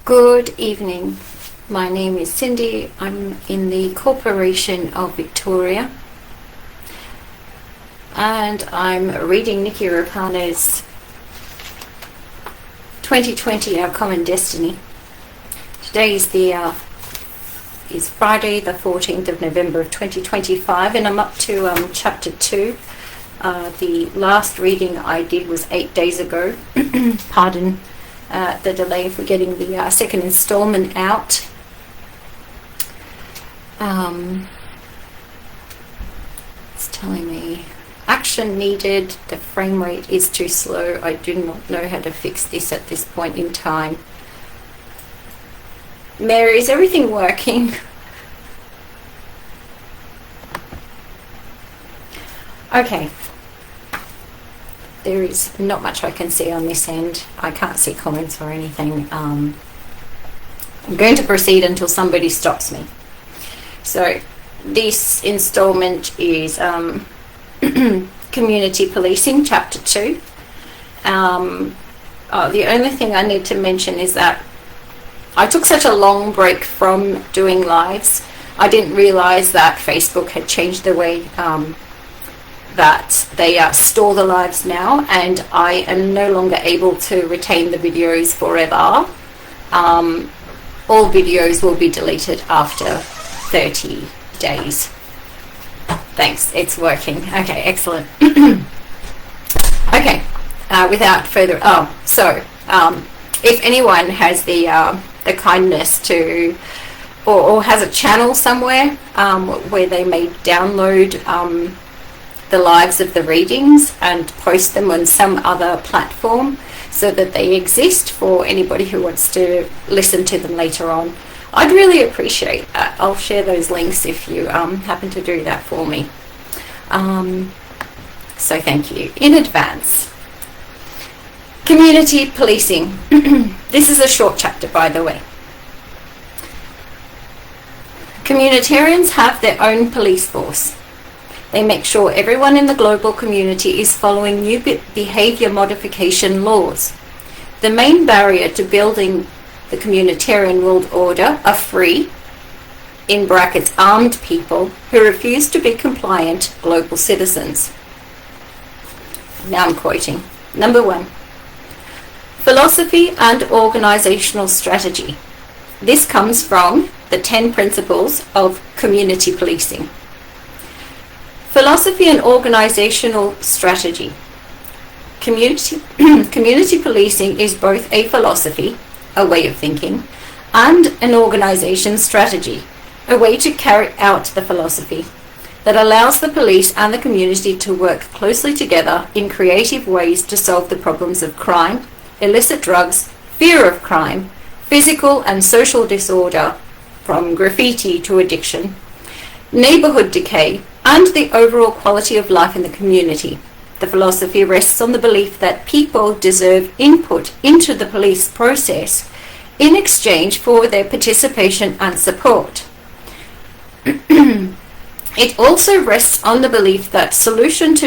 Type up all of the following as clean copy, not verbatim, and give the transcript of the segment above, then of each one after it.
Good evening. My name is Cindy. I'm in the Corporation of Victoria, and I'm reading Niki Raapana's 2020 Our Common Destiny. Today is Friday the 14th of November of 2025, and I'm up to chapter 2. The last reading I did was 8 days ago. Pardon the delay for getting the second installment out. It's telling me action needed, the frame rate is too slow. I do not know how to fix this at this point in time. Mary, is everything working? Okay. There is not much I can see on this end. I can't see comments or anything. I'm going to proceed until somebody stops me. So this installment is Community Policing, Chapter 2. The only thing I need to mention is that I took such a long break from doing lives. I didn't realize that Facebook had changed the way that they store the lives now, and I am no longer able to retain the videos forever. All videos will be deleted after 30 days. Thanks, it's working. Okay, excellent. Okay, without further... if anyone has the kindness to... or has a channel somewhere where they may download the lives of the readings and post them on some other platform so that they exist for anybody who wants to listen to them later on, I'd really appreciate that. I'll share those links if you happen to do that for me. So thank you in advance. Community policing. This is a short chapter, by the way. Communitarians have their own police force. They make sure everyone in the global community is following new behavior modification laws. The main barrier to building the communitarian world order are free, in brackets, armed people who refuse to be compliant global citizens. Now I'm quoting. Number 1, philosophy and organizational strategy. This comes from the 10 principles of community policing. Philosophy and organizational strategy. Community policing is both a philosophy, a way of thinking, and an organization strategy, a way to carry out the philosophy that allows the police and the community to work closely together in creative ways to solve the problems of crime, illicit drugs, fear of crime, physical and social disorder, from graffiti to addiction, neighborhood decay, and the overall quality of life in the community. The philosophy rests on the belief that people deserve input into the police process in exchange for their participation and support. It also rests on the belief that solutions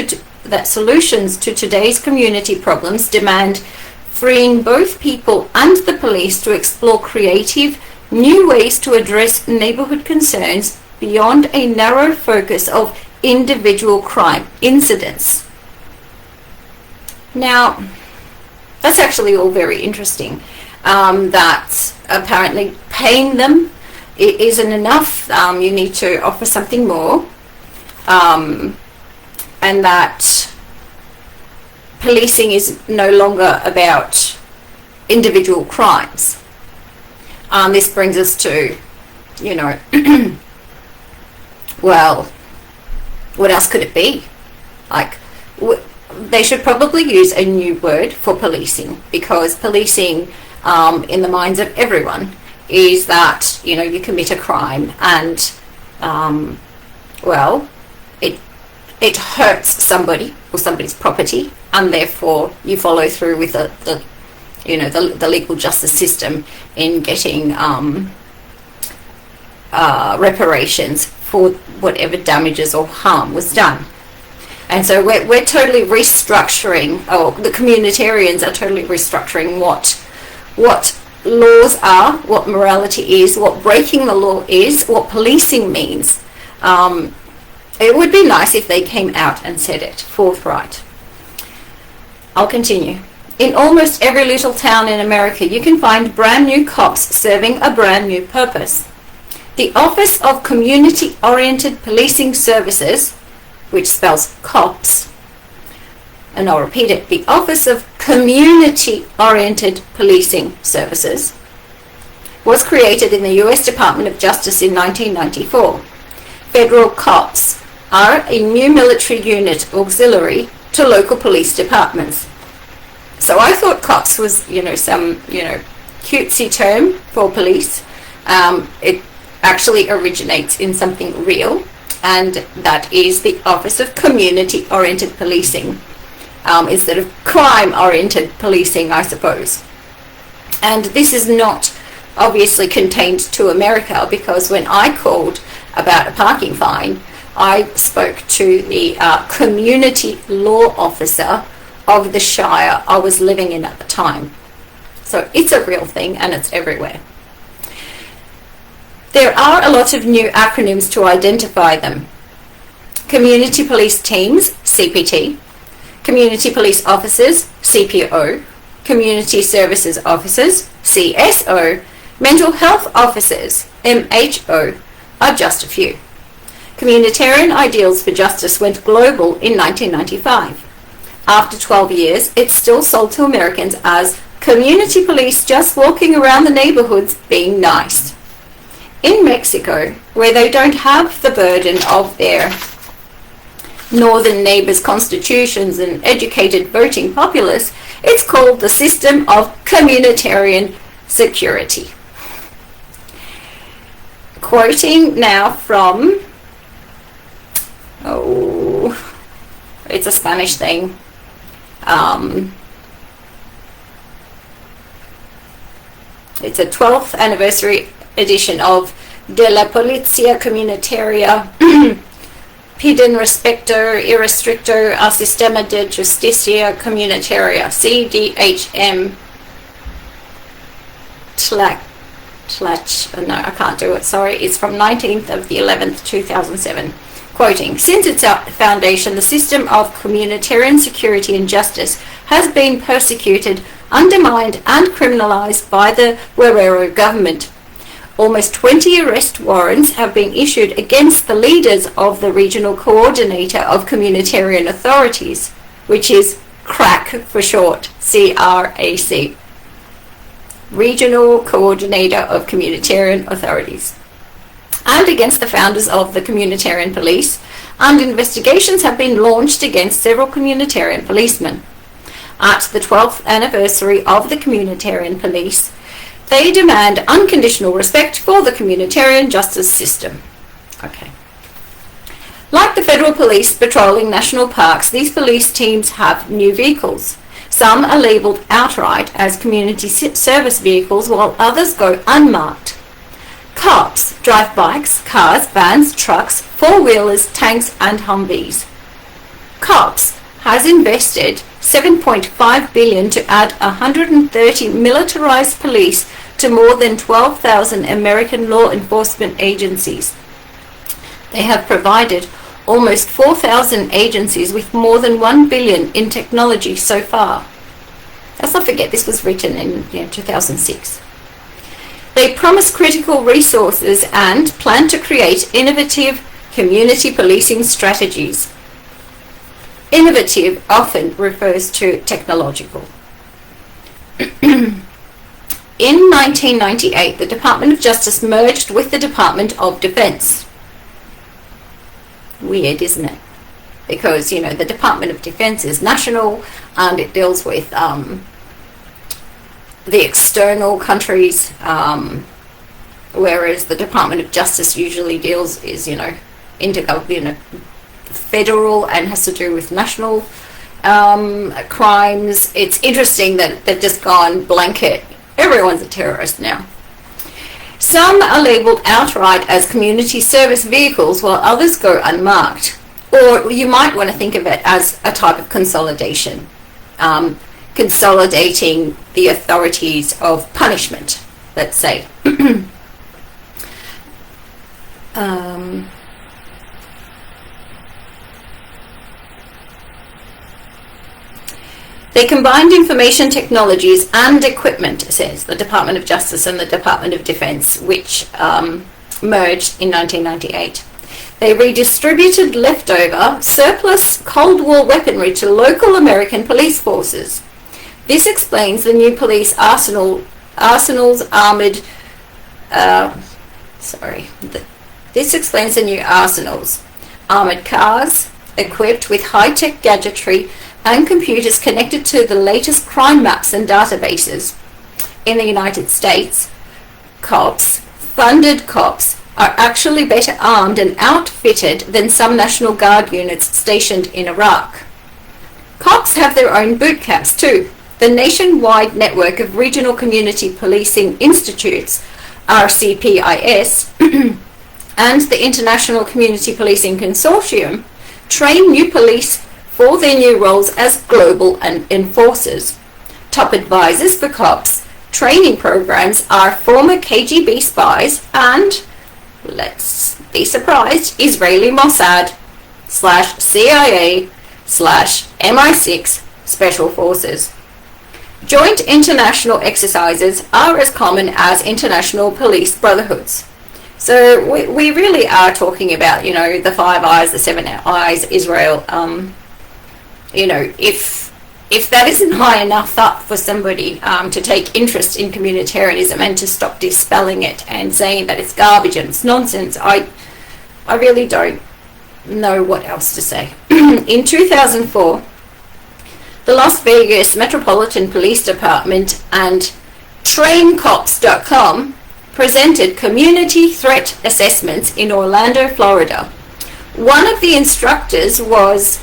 to today's community problems demand freeing both people and the police to explore creative, new ways to address neighborhood concerns beyond a narrow focus of individual crime incidents. Now, that's actually all very interesting. That apparently paying them isn't enough. You need to offer something more. And that policing is no longer about individual crimes. This brings us to, well, what else could it be? Like, they should probably use a new word for policing, because policing, in the minds of everyone, is that, you commit a crime and, it hurts somebody or somebody's property, and therefore you follow through with the legal justice system in getting reparations for whatever damages or harm was done. And so we're totally restructuring, or the communitarians are totally restructuring what laws are, what morality is, what breaking the law is, what policing means. It would be nice if they came out and said it forthright. I'll continue. In almost every little town in America, you can find brand new cops serving a brand new purpose. The Office of Community-Oriented Policing Services, which spells COPS, and I'll repeat it, the Office of Community-Oriented Policing Services was created in the US Department of Justice in 1994. Federal cops are a new military unit auxiliary to local police departments. So I thought cops was, some, cutesy term for police. It actually originates in something real, and that is the Office of Community-Oriented Policing, instead of crime-oriented policing, I suppose. And this is not obviously contained to America, because when I called about a parking fine, I spoke to the community law officer of the shire I was living in at the time. So it's a real thing, and it's everywhere. There are a lot of new acronyms to identify them. Community police teams, CPT. Community police officers, CPO. Community services officers, CSO. Mental health officers, MHO, are just a few. Communitarian Ideals for Justice went global in 1995. After 12 years, it's still sold to Americans as community police just walking around the neighborhoods being nice. In Mexico, where they don't have the burden of their northern neighbors' constitutions and educated voting populace, it's called the System of Communitarian Security. Quoting now from, it's a Spanish thing. It's a 12th anniversary edition of De la Policía Comunitaria. Piden respeto y restricto al sistema de justicia comunitaria, CDHM. No, I can't do it, sorry. It's from 19th of the 11th, 2007. Quoting, since its foundation, the system of communitarian security and justice has been persecuted, undermined, and criminalized by the Guerrero government. Almost 20 arrest warrants have been issued against the leaders of the Regional Coordinator of Communitarian Authorities, which is CRAC for short, CRAC. Regional Coordinator of Communitarian Authorities, and against the founders of the Communitarian Police, and investigations have been launched against several Communitarian policemen. At the 12th anniversary of the Communitarian Police, they demand unconditional respect for the Communitarian justice system. Okay. Like the federal police patrolling national parks, these police teams have new vehicles. Some are labelled outright as community service vehicles, while others go unmarked. Cops drive bikes, cars, vans, trucks, four-wheelers, tanks and Humvees. Cops has invested $7.5 billion to add 130 militarized police to more than 12,000 American law enforcement agencies. They have provided almost 4,000 agencies with more than $1 billion in technology so far. Let's not forget this was written in 2006. They promise critical resources and plan to create innovative community policing strategies. Innovative often refers to technological. In 1998, the Department of Justice merged with the Department of Defense. Weird, isn't it? Because, the Department of Defense is national and it deals with the external countries, whereas the Department of Justice usually is, federal and has to do with national crimes. It's interesting that they've just gone blanket. Everyone's a terrorist now. Some are labelled outright as community service vehicles, while others go unmarked. Or you might want to think of it as a type of consolidation, consolidating the authorities of punishment. let's say. They combined information technologies and equipment, says the Department of Justice and the Department of Defense, which merged in 1998. They redistributed leftover surplus Cold War weaponry to local American police forces. This explains the new police arsenal's armored cars equipped with high-tech gadgetry and computers connected to the latest crime maps and databases. In the United States, funded cops, are actually better armed and outfitted than some National Guard units stationed in Iraq. Cops have their own boot camps too. The nationwide network of regional community policing institutes, RCPIS, and the International Community Policing Consortium train new police for their new roles as global enforcers. Top advisors for cops training programs are former KGB spies and, let's be surprised, Israeli Mossad /CIA /MI6 special forces. Joint international exercises are as common as international police brotherhoods. So we really are talking about, the Five Eyes, the Seven Eyes, Israel. If that isn't high enough up for somebody to take interest in communitarianism and to stop dispelling it and saying that it's garbage and it's nonsense, I really don't know what else to say. In 2004, the Las Vegas Metropolitan Police Department and TrainCops.com presented community threat assessments in Orlando, Florida. One of the instructors was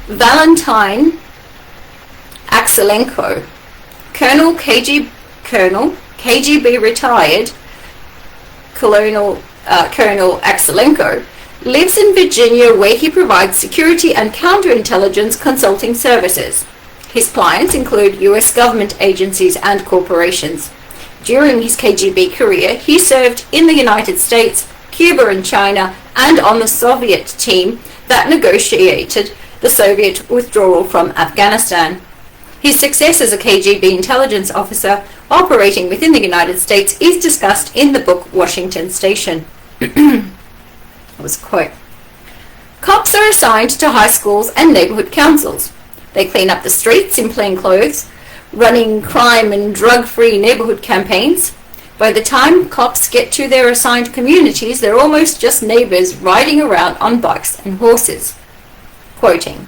Valentin Axelenko, Colonel KGB retired. Colonel Axelenko lives in Virginia, where he provides security and counterintelligence consulting services. His clients include U.S. government agencies and corporations. During his KGB career, he served in the United States, Cuba and China, and on the Soviet team that negotiated the Soviet withdrawal from Afghanistan. His success as a KGB intelligence officer operating within the United States is discussed in the book Washington Station. That was a quote. Cops are assigned to high schools and neighborhood councils. They clean up the streets in plain clothes, running crime and drug-free neighborhood campaigns. By the time cops get to their assigned communities, they're almost just neighbors riding around on bikes and horses. Quoting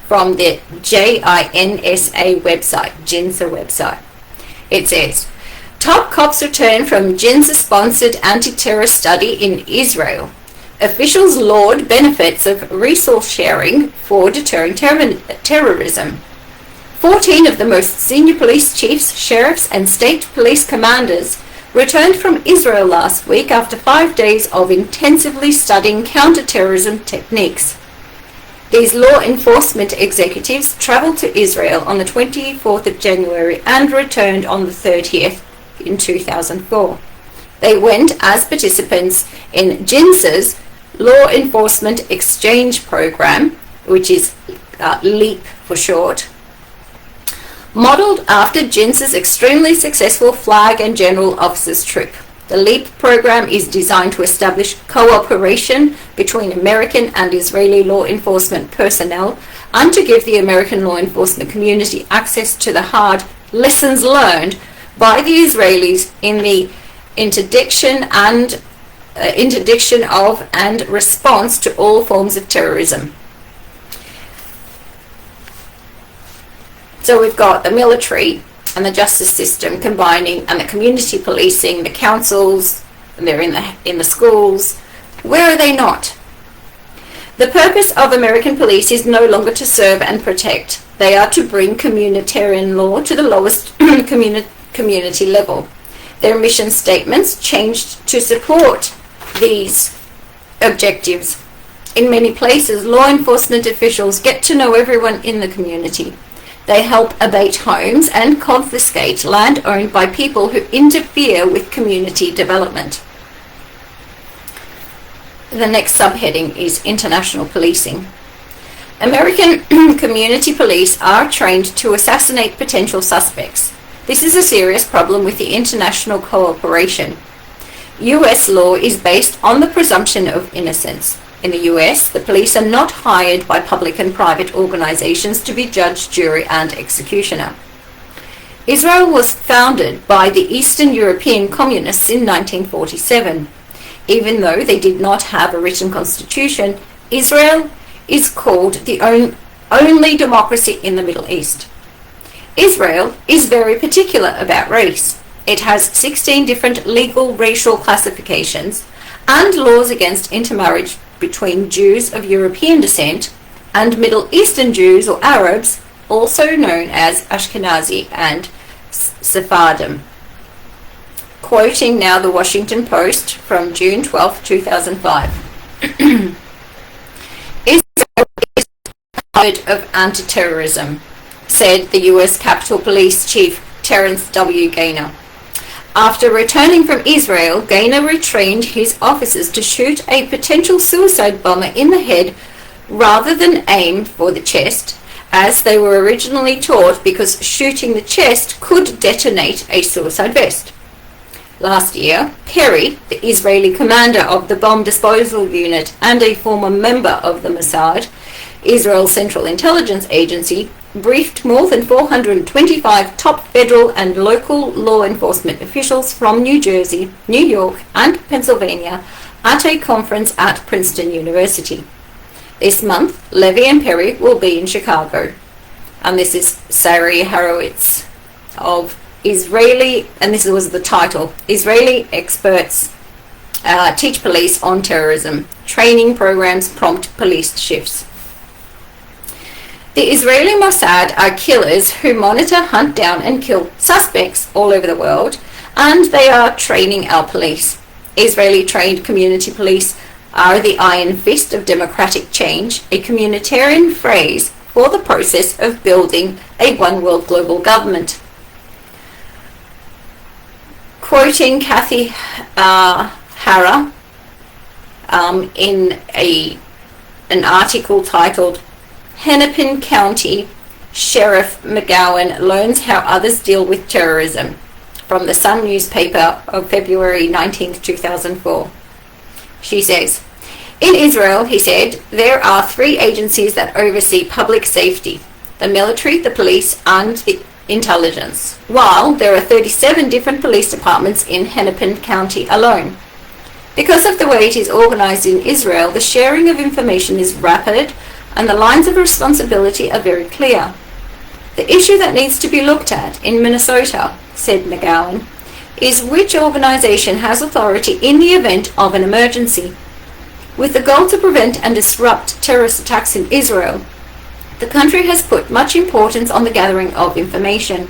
from the JINSA website, JINSA website. It says, top cops return from JINSA-sponsored anti-terror study in Israel. Officials laud benefits of resource sharing for deterring terrorism. 14 of the most senior police chiefs, sheriffs, and state police commanders returned from Israel last week after 5 days of intensively studying counterterrorism techniques. These law enforcement executives traveled to Israel on the 24th of January and returned on the 30th in 2004. They went as participants in JINSA's Law Enforcement Exchange Program, which is LEAP for short, modeled after JINSA's extremely successful Flag and General Officers trip. The LEAP program is designed to establish cooperation between American and Israeli law enforcement personnel and to give the American law enforcement community access to the hard lessons learned by the Israelis in the interdiction of and response to all forms of terrorism. So we've got the military and the justice system combining, and the community policing, the councils, and they're in the schools. Where are they not? The purpose of American police is no longer to serve and protect. They are to bring communitarian law to the lowest community level. Their mission statements changed to support these objectives. In many places, law enforcement officials get to know everyone in the community. They help abate homes and confiscate land owned by people who interfere with community development. The next subheading is international policing. American community police are trained to assassinate potential suspects. This is a serious problem with the international cooperation. US law is based on the presumption of innocence. In the US, the police are not hired by public and private organizations to be judge, jury, and executioner. Israel was founded by the Eastern European communists in 1947. Even though they did not have a written constitution, Israel is called the only democracy in the Middle East. Israel is very particular about race. It has 16 different legal racial classifications and laws against intermarriage between Jews of European descent and Middle Eastern Jews or Arabs, also known as Ashkenazi and Sephardim. Quoting now the Washington Post from June 12, 2005. Israel is tired of anti-terrorism, said the US Capitol Police Chief Terrence W. Gaynor. After returning from Israel, Gaynor retrained his officers to shoot a potential suicide bomber in the head rather than aim for the chest, as they were originally taught, because shooting the chest could detonate a suicide vest. Last year, Perry, the Israeli commander of the bomb disposal unit and a former member of the Mossad, Israel's Central Intelligence Agency, briefed more than 425 top federal and local law enforcement officials from New Jersey, New York, and Pennsylvania at a conference at Princeton University. This month, Levy and Perry will be in Chicago. And this is Sari Horowitz of Israeli, and this was the title, Israeli Experts Teach Police on Terrorism. Training programs prompt police shifts. The Israeli Mossad are killers who monitor, hunt down and kill suspects all over the world, and they are training our police. Israeli trained community police are the iron fist of democratic change, a communitarian phrase for the process of building a one world global government. Quoting Kathy Hara in an article titled Hennepin County Sheriff McGowan Learns How Others Deal with Terrorism, from the Sun newspaper of February 19, 2004. She says, in Israel, he said, there are 3 agencies that oversee public safety: the military, the police, and the intelligence, while there are 37 different police departments in Hennepin County alone. Because of the way it is organized in Israel, the sharing of information is rapid and the lines of responsibility are very clear. The issue that needs to be looked at in Minnesota, said McGowan, is which organization has authority in the event of an emergency. With the goal to prevent and disrupt terrorist attacks in Israel, the country has put much importance on the gathering of information.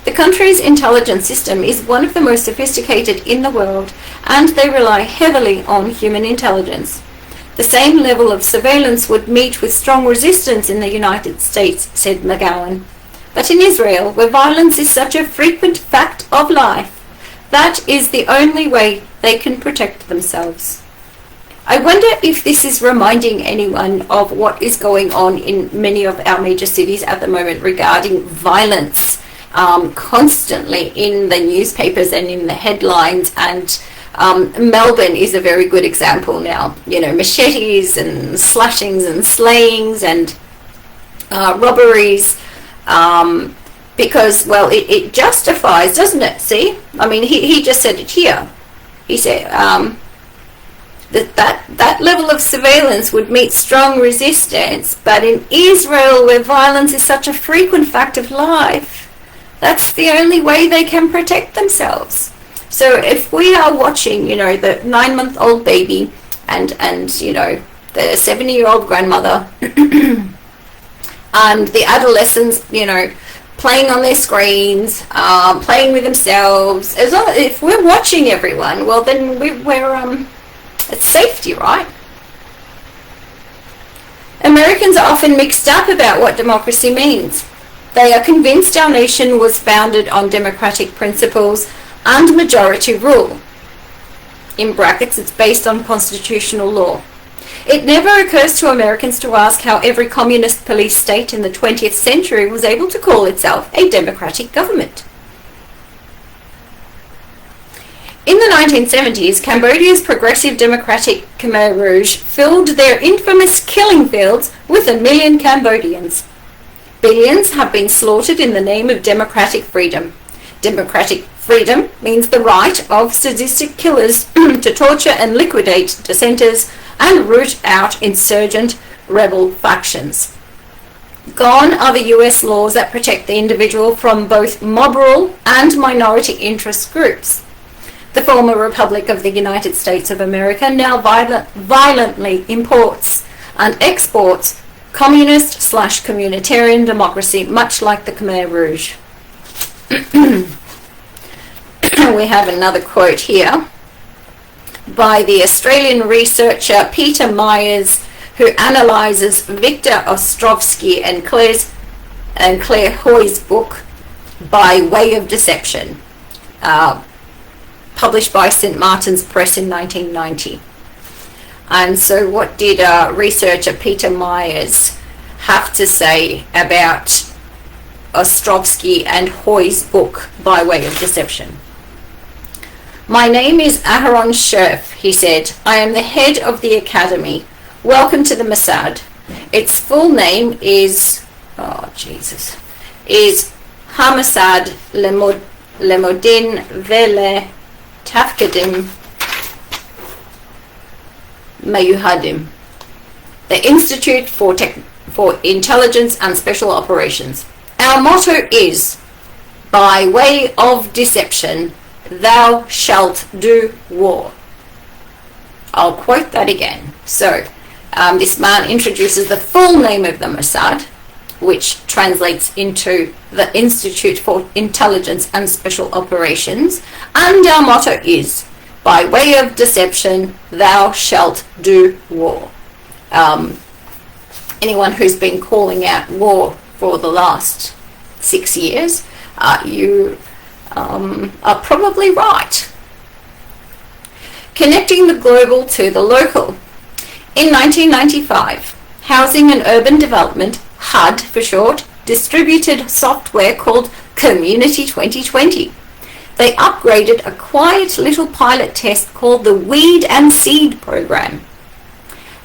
The country's intelligence system is one of the most sophisticated in the world, and they rely heavily on human intelligence. The same level of surveillance would meet with strong resistance in the United States, said McGowan. But in Israel, where violence is such a frequent fact of life, that is the only way they can protect themselves. I wonder if this is reminding anyone of what is going on in many of our major cities at the moment regarding violence, constantly in the newspapers and in the headlines, and Melbourne is a very good example now. You know, machetes and slashings and slayings and robberies, because, well, it justifies, doesn't it? See? I mean, he just said it here. He said that level of surveillance would meet strong resistance, but in Israel, where violence is such a frequent fact of life, that's the only way they can protect themselves. So if we are watching, you know, the 9-month-old baby and you know, the 70-year-old grandmother and the adolescents, you know, playing on their screens, playing with themselves, if we're watching everyone, well, then we're it's safety, right? Americans are often mixed up about what democracy means. They are convinced our nation was founded on democratic principles and majority rule. In brackets, it's based on constitutional law. It never occurs to Americans to ask how every communist police state in the 20th century was able to call itself a democratic government. In the 1970s, Cambodia's progressive democratic Khmer Rouge filled their infamous killing fields with 1 million Cambodians. Billions have been slaughtered in the name of democratic freedom. Democratic freedom means the right of sadistic killers to torture and liquidate dissenters and root out insurgent rebel factions. Gone are the US laws that protect the individual from both mob rule and minority interest groups. The former Republic of the United States of America now violently imports and exports communist/communitarian democracy, much like the Khmer Rouge. We have another quote here by the Australian researcher Peter Myers, who analyses Victor Ostrovsky and Claire Hoy's book By Way of Deception, published by St. Martin's Press in 1990. And so what did researcher Peter Myers have to say about Ostrovsky and Hoy's book By Way of Deception? "My name is Aharon Sherf," he said. "I am the head of the academy. Welcome to the Mossad. Its full name is Hamossad Lemodin Vele Tafkedim Mayuhadim, the Institute for Intelligence and Special Operations. Our motto is, by way of deception, thou shalt do war." I'll quote that again. So, this man introduces the full name of the Mossad, which translates into the Institute for Intelligence and Special Operations, and our motto is, by way of deception, thou shalt do war. Anyone who's been calling out war for the last 6 years, you are probably right. Connecting the global to the local. In 1995, Housing and Urban Development, HUD for short, distributed software called Community 2020. They upgraded a quiet little pilot test called the Weed and Seed program.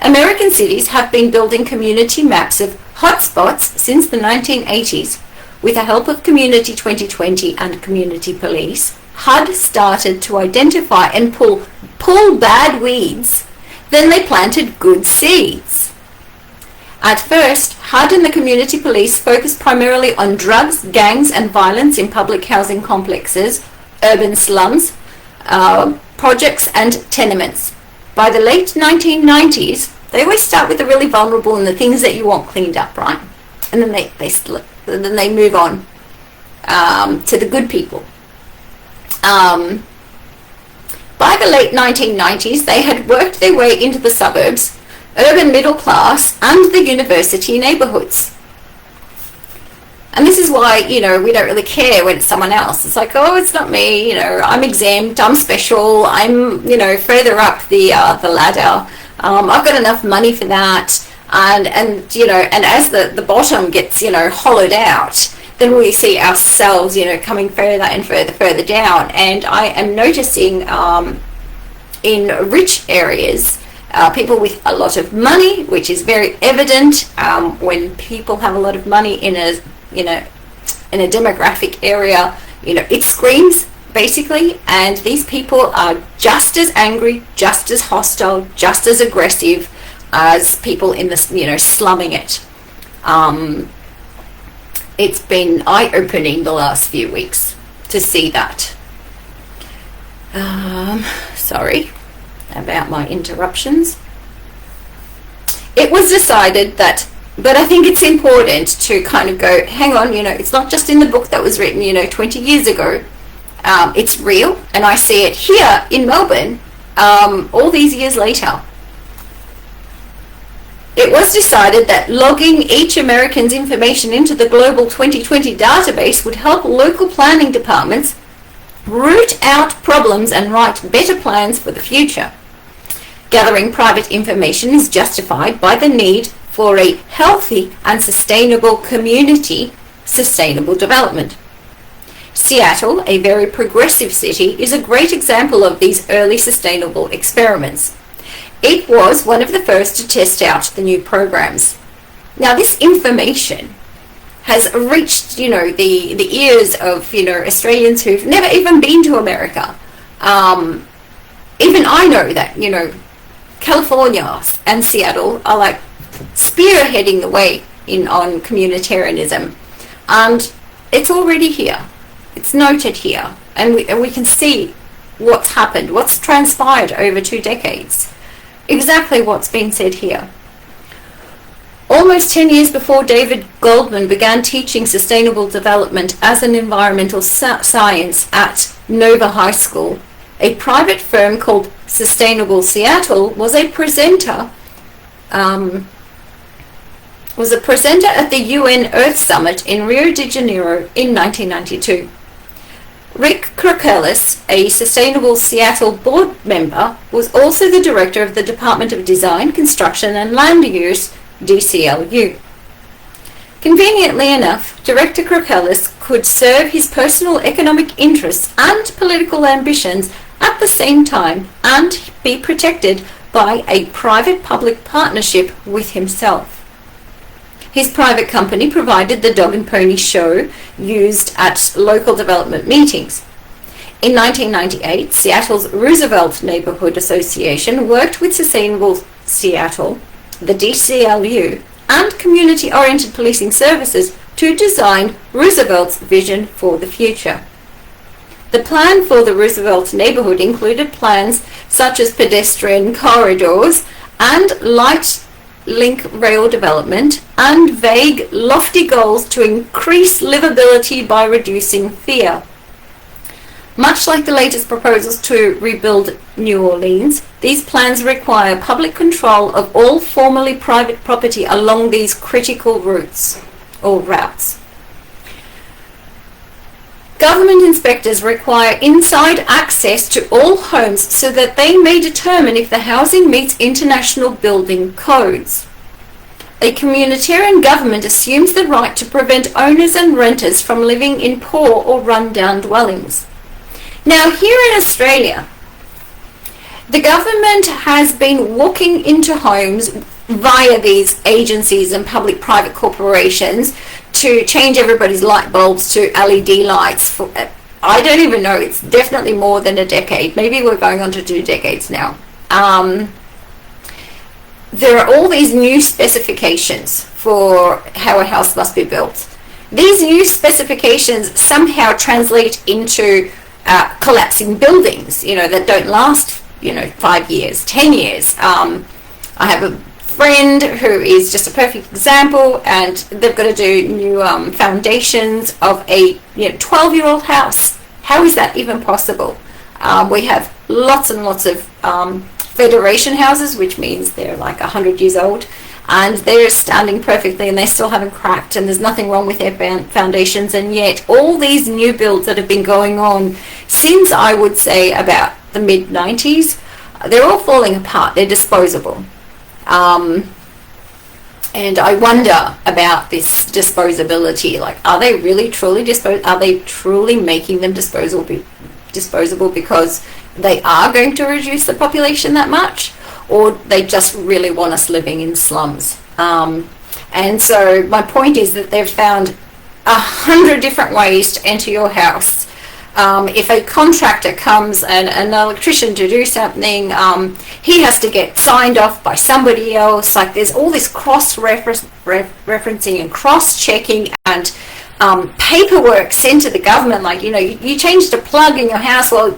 American cities have been building community maps of hotspots since the 1980s. With the help of Community 2020 and community police, HUD started to identify and pull bad weeds. Then they planted good seeds. At first, HUD and the community police focused primarily on drugs, gangs and violence in public housing complexes, urban slums, projects and tenements. By the late 1990s, they always start with the really vulnerable and the things that you want cleaned up, right? And then they move on to the good people. By the late 1990s, they had worked their way into the suburbs, urban middle class, and the university neighborhoods. And this is why, we don't really care when it's someone else. It's like, oh, it's not me, I'm exempt, I'm special, I'm, further up the ladder. I've got enough money for that. And as the bottom gets, hollowed out, then we see ourselves, coming further and further down. And I am noticing in rich areas, people with a lot of money, which is very evident when people have a lot of money in a demographic area, it screams basically, and these people are just as angry, just as hostile, just as aggressive as people in the slumming it. It's been eye-opening the last few weeks to see that. Sorry about my interruptions. It was decided that, but I think it's important to kind of go, hang on, it's not just in the book that was written, 20 years ago. It's real, and I see it here in Melbourne all these years later. It was decided that logging each American's information into the Global 2020 database would help local planning departments root out problems and write better plans for the future. Gathering private information is justified by the need for a healthy and sustainable community, sustainable development. Seattle, a very progressive city, is a great example of these early sustainable experiments. It was one of the first to test out the new programs. Now, this information has reached, the ears of, Australians who've never even been to America. Even I know that, California and Seattle are like spearheading the way on communitarianism, and it's already here. It's noted here, and we can see what's happened, what's transpired over 2 decades. Exactly what's been said here. Almost 10 years before David Goldman began teaching sustainable development as an environmental science at Nova High School, a private firm called Sustainable Seattle was a presenter at the UN Earth Summit in Rio de Janeiro in 1992. Rick Krokelis, a Sustainable Seattle board member, was also the director of the Department of Design, Construction and Land Use, DCLU. Conveniently enough, Director Krokelis could serve his personal economic interests and political ambitions at the same time and be protected by a private-public partnership with himself. His private company provided the dog and pony show used at local development meetings. In 1998, Seattle's Roosevelt Neighborhood Association worked with Sustainable Seattle, the DCLU, and community-oriented policing services to design Roosevelt's vision for the future. The plan for the Roosevelt neighborhood included plans such as pedestrian corridors and light link rail development, and vague, lofty goals to increase livability by reducing fear. Much like the latest proposals to rebuild New Orleans, these plans require public control of all formerly private property along these critical routes. Government inspectors require inside access to all homes so that they may determine if the housing meets international building codes. A communitarian government assumes the right to prevent owners and renters from living in poor or run-down dwellings. Now, here in Australia, the government has been walking into homes via these agencies and public-private corporations to change everybody's light bulbs to LED lights. I don't even know, it's definitely more than a decade. Maybe we're going on to 2 decades now. There are all these new specifications for how a house must be built. These new specifications somehow translate into collapsing buildings, that don't last, 5 years, 10 years. I have a friend who is just a perfect example, and they've got to do new foundations of a 12-year-old house. How is that even possible? We have lots and lots of federation houses, which means they're like 100 years old, and they're standing perfectly and they still haven't cracked, and there's nothing wrong with their foundations. And yet all these new builds that have been going on since, I would say, about the mid-90s, they're all falling apart. They're disposable. And I wonder about this disposability. Like, are they really truly are they truly making them disposable because they are going to reduce the population that much, or they just really want us living in slums? And so my point is that they've found 100 different ways to enter your house. If a contractor comes and an electrician to do something, he has to get signed off by somebody else. Like, there's all this cross-referencing and cross-checking and paperwork sent to the government. Like, you changed a plug in your house. Well,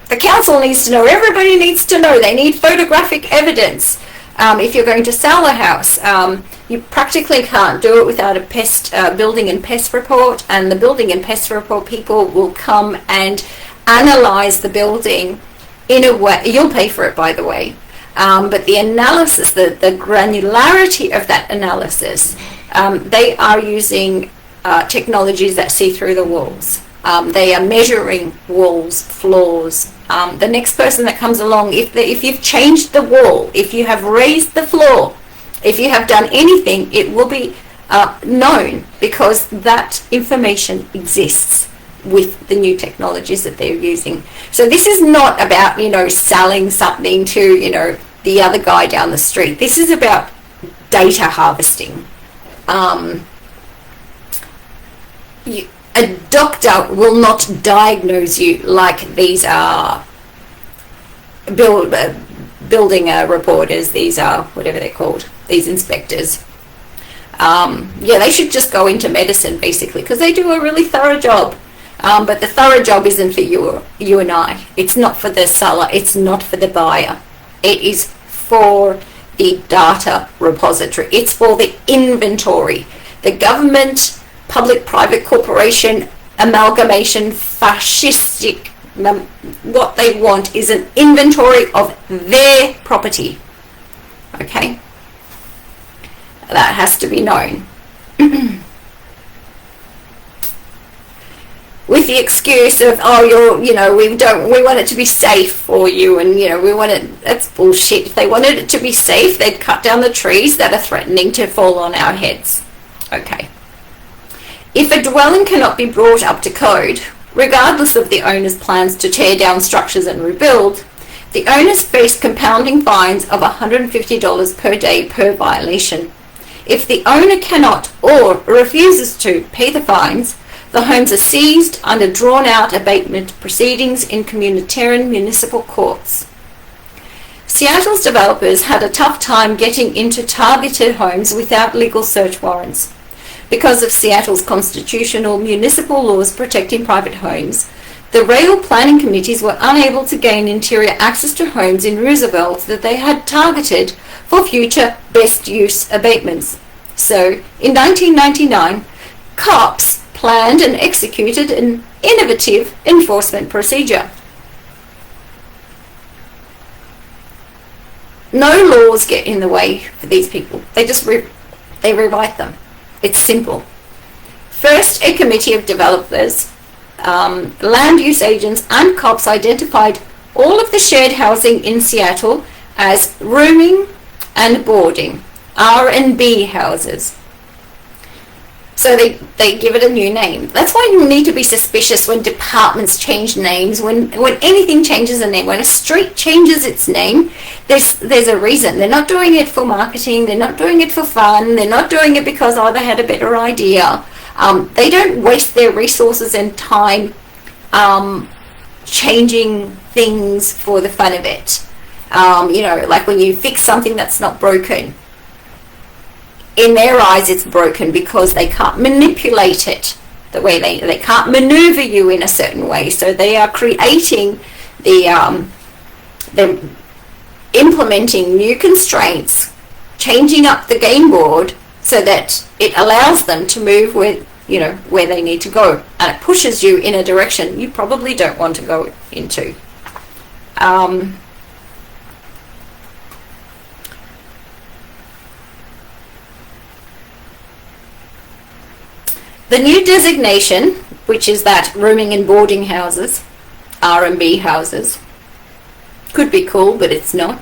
the council needs to know. Everybody needs to know. They need photographic evidence. If you're going to sell a house, you practically can't do it without a building and pest report, and the building and pest report people will come and analyze the building in a way. You'll pay for it, by the way. But the analysis, the granularity of that analysis, they are using technologies that see through the walls. They are measuring walls, floors. The next person that comes along, if you've changed the wall, if you have raised the floor, if you have done anything, it will be known, because that information exists with the new technologies that they're using. So this is not about, selling something to, the other guy down the street. This is about data harvesting. A doctor will not diagnose you like these are building reporters, these are whatever they're called, these inspectors. They should just go into medicine, basically, because they do a really thorough job. But the thorough job isn't for you and I. It's not for the seller. It's not for the buyer. It is for the data repository. It's for the inventory. The government, public-private corporation, amalgamation, fascistic, what they want is an inventory of their property. Okay? That has to be known. With the excuse of, we want it to be safe for you, and we want it. That's bullshit. If they wanted it to be safe, they'd cut down the trees that are threatening to fall on our heads. Okay. If a dwelling cannot be brought up to code, regardless of the owner's plans to tear down structures and rebuild, the owners face compounding fines of $150 per day per violation. If the owner cannot or refuses to pay the fines, the homes are seized under drawn-out abatement proceedings in Communitarian municipal courts. Seattle's developers had a tough time getting into targeted homes without legal search warrants. Because of Seattle's constitutional municipal laws protecting private homes, the rail planning committees were unable to gain interior access to homes in Roosevelt that they had targeted for future best use abatements. So, in 1999, cops planned and executed an innovative enforcement procedure. No laws get in the way for these people. They just they rewrite them. It's simple. First, a committee of developers, land use agents, and cops identified all of the shared housing in Seattle as rooming and boarding, R&B houses. So they give it a new name. That's why you need to be suspicious when departments change names, when anything changes a name. When a street changes its name, there's a reason. They're not doing it for marketing. They're not doing it for fun. They're not doing it because, they had a better idea. They don't waste their resources and time changing things for the fun of it. Like when you fix something that's not broken. In their eyes, it's broken because they can't manipulate it the way they can't maneuver you in a certain way. So they are creating they're implementing new constraints, changing up the game board so that it allows them to move where they need to go, and it pushes you in a direction you probably don't want to go into. The new designation, which is that rooming and boarding houses, R&B houses, could be cool, but it's not.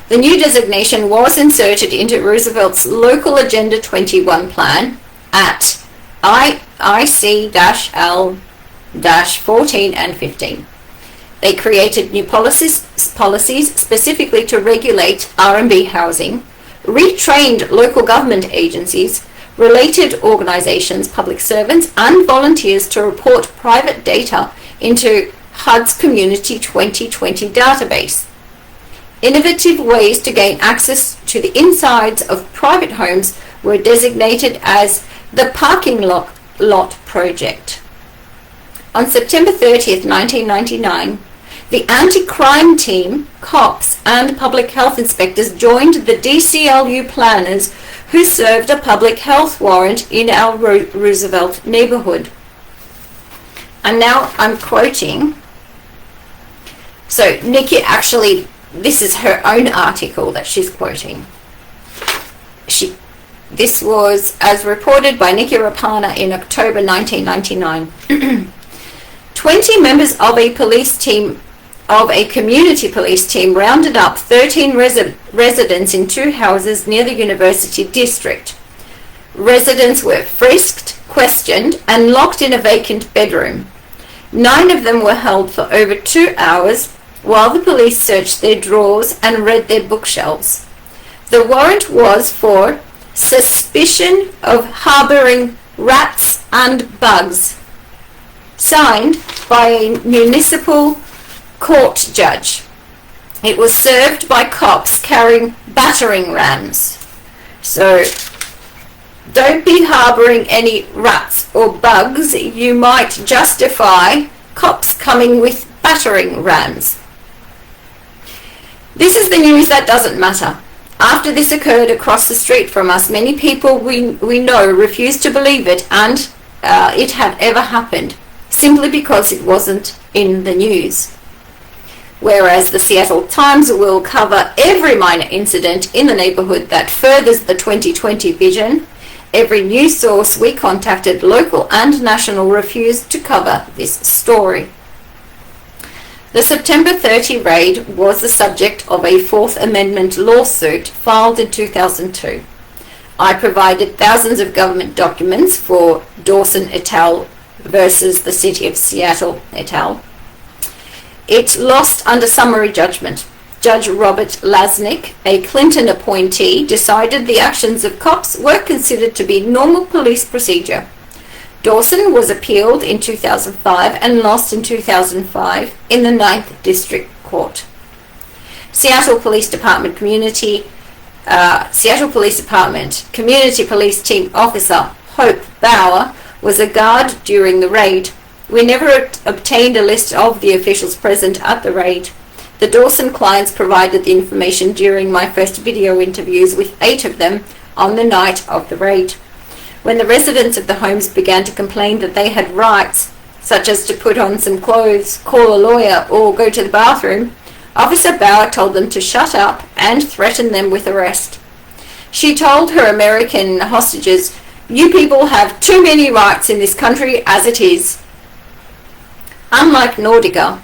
The new designation was inserted into Roosevelt's Local Agenda 21 plan at IC-L-14 and 15. They created new policies specifically to regulate R&B housing, retrained local government agencies, related organizations, public servants, and volunteers to report private data into HUD's Community 2020 database. Innovative ways to gain access to the insides of private homes were designated as the Parking Lot Project. On September 30th, 1999, the anti-crime team, cops, and public health inspectors joined the DCLU planners who served a public health warrant in our Roosevelt neighborhood. And now I'm quoting. So Niki actually this is her own article that she's quoting. This was as reported by Niki Raapana in October 1999. 20 members of a community police team rounded up 13 residents in 2 houses near the University District. Residents were frisked, questioned, and locked in a vacant bedroom. 9 of them were held for over 2 hours while the police searched their drawers and read their bookshelves. The warrant was for suspicion of harbouring rats and bugs, signed by a municipal court judge. It was served by cops carrying battering rams. So don't be harbouring any rats or bugs. You might justify cops coming with battering rams. This is the news that doesn't matter. After this occurred across the street from us, many people we know refused to believe it and it had ever happened, simply because it wasn't in the news. Whereas the Seattle Times will cover every minor incident in the neighborhood that furthers the 2020 vision, every news source we contacted, local and national, refused to cover this story. The September 30 raid was the subject of a Fourth Amendment lawsuit filed in 2002. I provided thousands of government documents for Dawson et al. Versus the City of Seattle et al. It lost under summary judgment. Judge Robert Lasnik, a Clinton appointee, decided the actions of cops were considered to be normal police procedure. Dawson was appealed in 2005 and lost in 2005 in the 9th District Court. Seattle Police Department Community Police Team Officer Hope Bauer was a guard during the raid. We never obtained a list of the officials present at the raid. The Dawson clients provided the information during my first video interviews with 8 of them on the night of the raid. When the residents of the homes began to complain that they had rights, such as to put on some clothes, call a lawyer, or go to the bathroom, Officer Bauer told them to shut up and threatened them with arrest. She told her American hostages, "You people have too many rights in this country as it is." Unlike Nordica,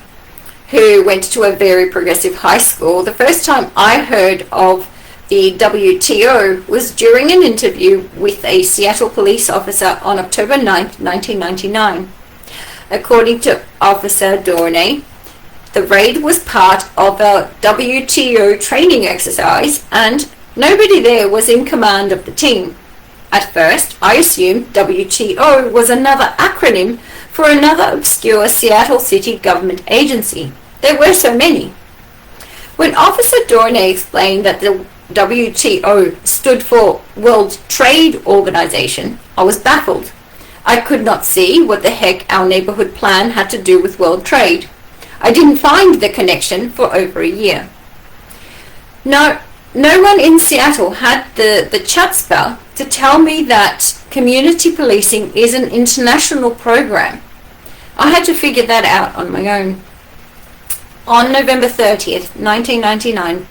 who went to a very progressive high school, the first time I heard of the WTO was during an interview with a Seattle police officer on October 9, 1999. According to Officer Dorney, the raid was part of a WTO training exercise and nobody there was in command of the team. At first, I assumed WTO was another acronym for another obscure Seattle City government agency. There were so many. When Officer Dorney explained that the WTO stood for World Trade Organization, I was baffled. I could not see what the heck our neighborhood plan had to do with world trade. I didn't find the connection for over a year. No one in Seattle had the chutzpah to tell me that community policing is an international program. I had to figure that out on my own. On November 30th, 1999,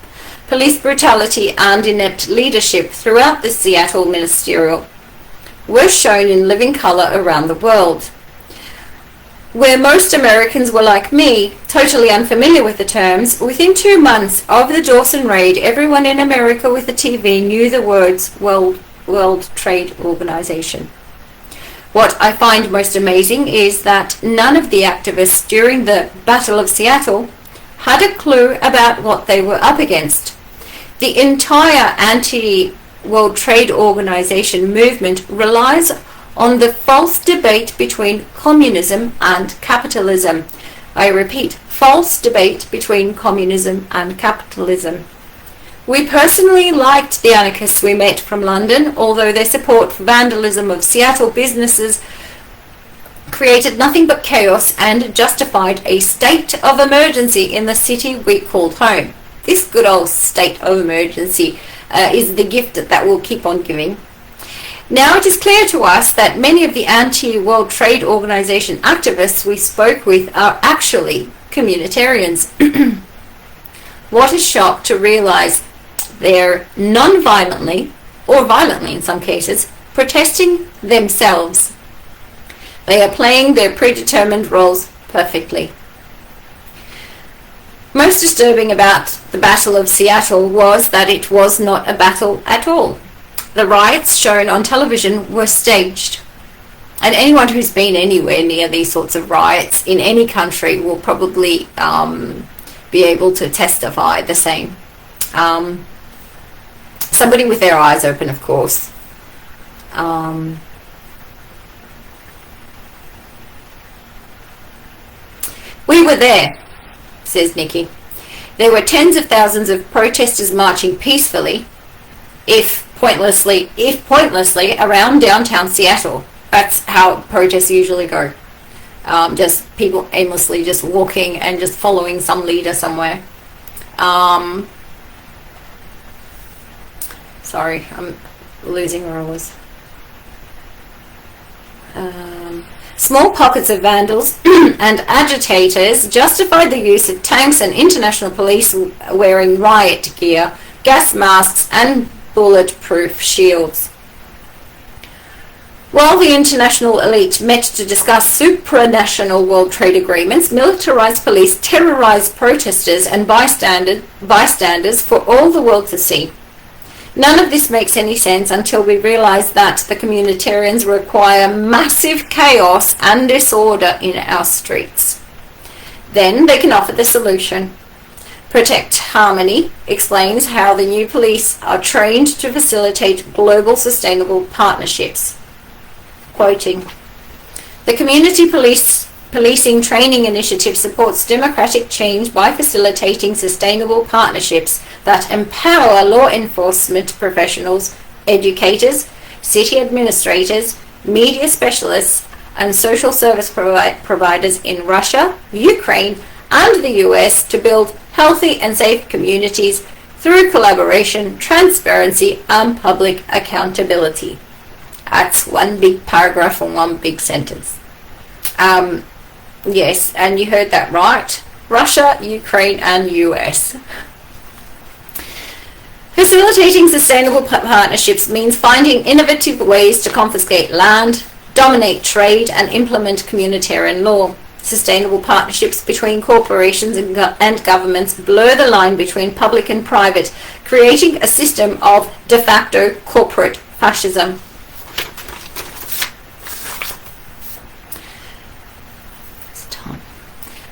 police brutality and inept leadership throughout the Seattle ministerial were shown in living color around the world. Where most Americans were like me, totally unfamiliar with the terms, within 2 months of the Dawson raid, everyone in America with a TV knew the words World Trade Organization. What I find most amazing is that none of the activists during the Battle of Seattle had a clue about what they were up against. The entire anti-World Trade Organization movement relies on the false debate between communism and capitalism. I repeat, false debate between communism and capitalism. We personally liked the anarchists we met from London, although their support for vandalism of Seattle businesses created nothing but chaos and justified a state of emergency in the city we called home. This good old state of emergency is the gift that we'll keep on giving. Now it is clear to us that many of the anti-World Trade Organization activists we spoke with are actually communitarians. What a shock to realize they're non-violently, or violently in some cases, protesting themselves. They are playing their predetermined roles perfectly. Most disturbing about the Battle of Seattle was that it was not a battle at all. The riots shown on television were staged. And anyone who's been anywhere near these sorts of riots in any country will probably be able to testify the same. Somebody with their eyes open, of course. We were there, says Niki. There were tens of thousands of protesters marching peacefully, if pointlessly, around downtown Seattle. That's how protests usually go. Just people aimlessly just walking and just following some leader somewhere. Sorry, I'm losing where I was. Small pockets of vandals and agitators justified the use of tanks and international police wearing riot gear, gas masks and bulletproof shields. While the international elite met to discuss supranational world trade agreements, militarized police terrorized protesters and bystanders for all the world to see. None of this makes any sense until we realize that the communitarians require massive chaos and disorder in our streets. Then they can offer the solution. Protect Harmony explains how the new police are trained to facilitate global sustainable partnerships. Quoting, the community policing training initiative supports democratic change by facilitating sustainable partnerships that empower law enforcement professionals, educators, city administrators, media specialists, and social service providers in Russia, Ukraine, and the US to build healthy and safe communities through collaboration, transparency, and public accountability. That's one big paragraph and one big sentence. Yes, and you heard that right. Russia, Ukraine, and US. Facilitating sustainable partnerships means finding innovative ways to confiscate land, dominate trade, and implement communitarian law. Sustainable partnerships between corporations and governments blur the line between public and private, creating a system of de facto corporate fascism.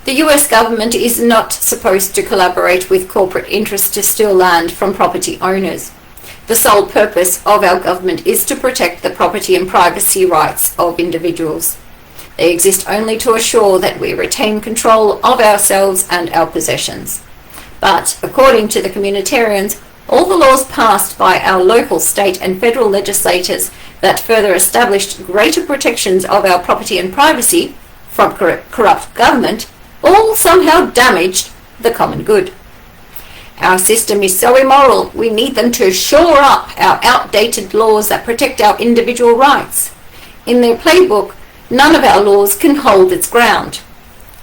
The US government is not supposed to collaborate with corporate interests to steal land from property owners. The sole purpose of our government is to protect the property and privacy rights of individuals. They exist only to assure that we retain control of ourselves and our possessions. But, according to the communitarians, all the laws passed by our local, state and federal legislators that further established greater protections of our property and privacy from corrupt government all somehow damaged the common good. Our system is so immoral, we need them to shore up our outdated laws that protect our individual rights. In their playbook, none of our laws can hold its ground.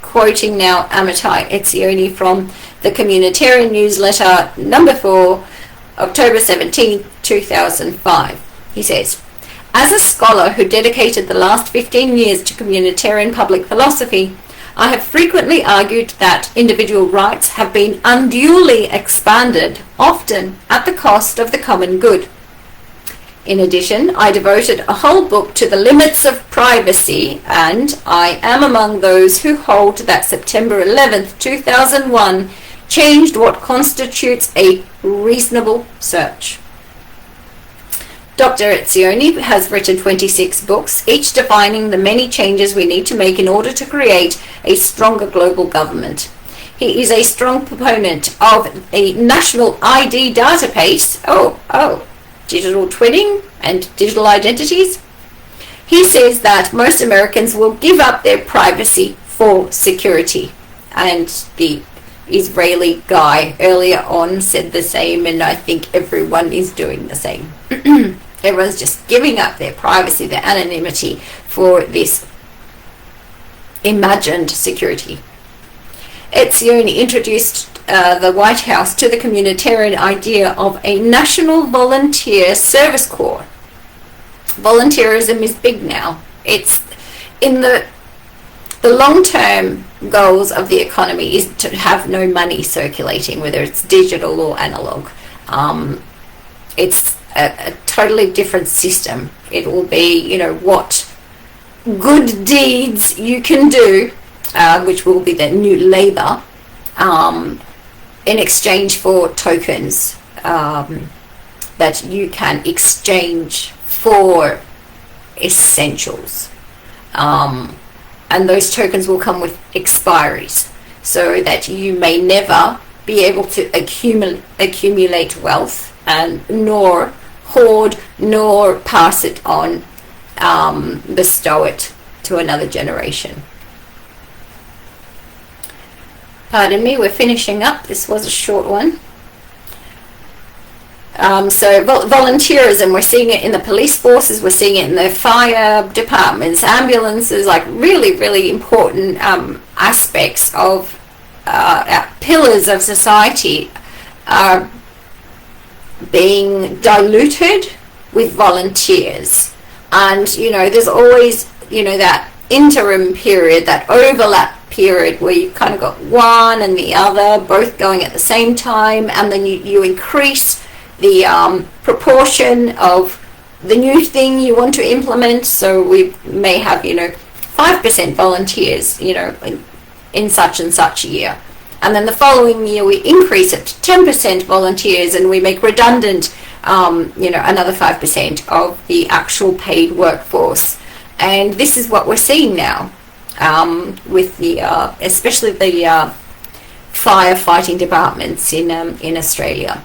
Quoting now Amitai Etzioni from the Communitarian newsletter number 4, October 17, 2005. He says, as a scholar who dedicated the last 15 years to communitarian public philosophy, I have frequently argued that individual rights have been unduly expanded, often at the cost of the common good. In addition, I devoted a whole book to the limits of privacy, and I am among those who hold that September 11th, 2001 changed what constitutes a reasonable search. Dr. Etzioni has written 26 books, each defining the many changes we need to make in order to create a stronger global government. He is a strong proponent of a national ID database. Digital twinning and digital identities. He says that most Americans will give up their privacy for security. And the Israeli guy earlier on said the same, and I think everyone is doing the same. Everyone's just giving up their privacy, their anonymity for this imagined security. Etzioni introduced the White House to the Communitarian idea of a National Volunteer Service Corps. Volunteerism is big now. It's in the long-term goals of the economy is to have no money circulating, whether it's digital or analog. It's a totally different system. It will be, what good deeds you can do, which will be the new labor, in exchange for tokens that you can exchange for essentials. And those tokens will come with expiries, so that you may never be able to accumulate wealth, and nor hoard, nor pass it on, bestow it to another generation. Pardon me, we're finishing up. This was a short one. So volunteerism, we're seeing it in the police forces, we're seeing it in the fire departments, ambulances, like really, really important aspects of pillars of society are being diluted with volunteers. And, there's always, that interim period, that overlap period where you kind of got one and the other both going at the same time, and then you increase the proportion of the new thing you want to implement. So we may have 5% volunteers in such and such a year, and then the following year we increase it to 10% volunteers, and we make redundant another 5% of the actual paid workforce. And this is what we're seeing now, with the especially the firefighting departments in Australia.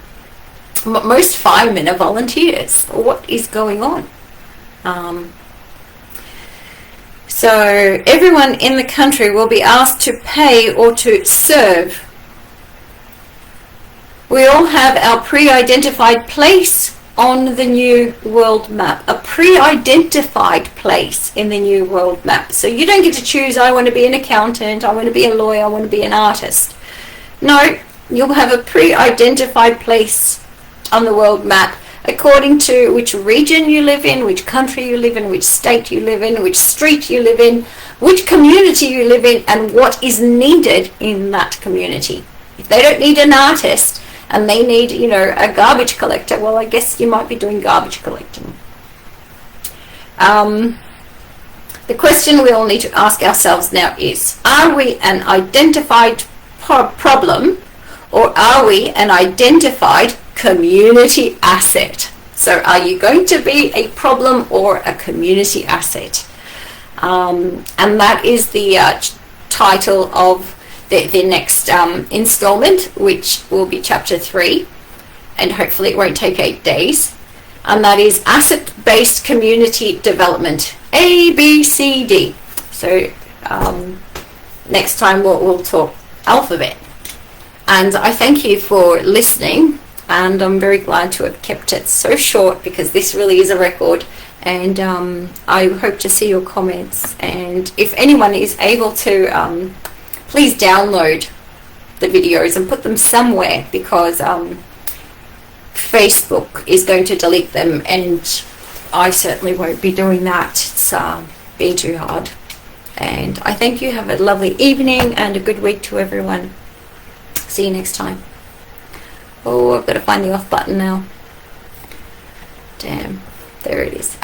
Most firemen are volunteers. What is going on? So everyone in the country will be asked to pay or to serve. We all have our pre-identified place on the new world map. A pre-identified place in the new world map. So you don't get to choose, I want to be an accountant, I want to be a lawyer, I want to be an artist. No, you'll have a pre-identified place on the world map according to which region you live in, which country you live in, which state you live in, which street you live in, which community you live in, and what is needed in that community. If they don't need an artist and they need, a garbage collector, well, I guess you might be doing garbage collecting. The question we all need to ask ourselves now is, are we an identified problem, or are we an identified community asset? So are you going to be a problem or a community asset? And that is the title of the next installment, which will be chapter 3, and hopefully it won't take 8 days. And that is asset-based community development, ABCD. So next time we'll talk alphabet. And I thank you for listening, and I'm very glad to have kept it so short, because this really is a record. And I hope to see your comments, and if anyone is able to please download the videos and put them somewhere, because Facebook is going to delete them, and I certainly won't be doing that. It's been too hard. And I thank you. Have a lovely evening and a good week to everyone. See you next time. Oh, I've got to find the off button now. Damn, there it is.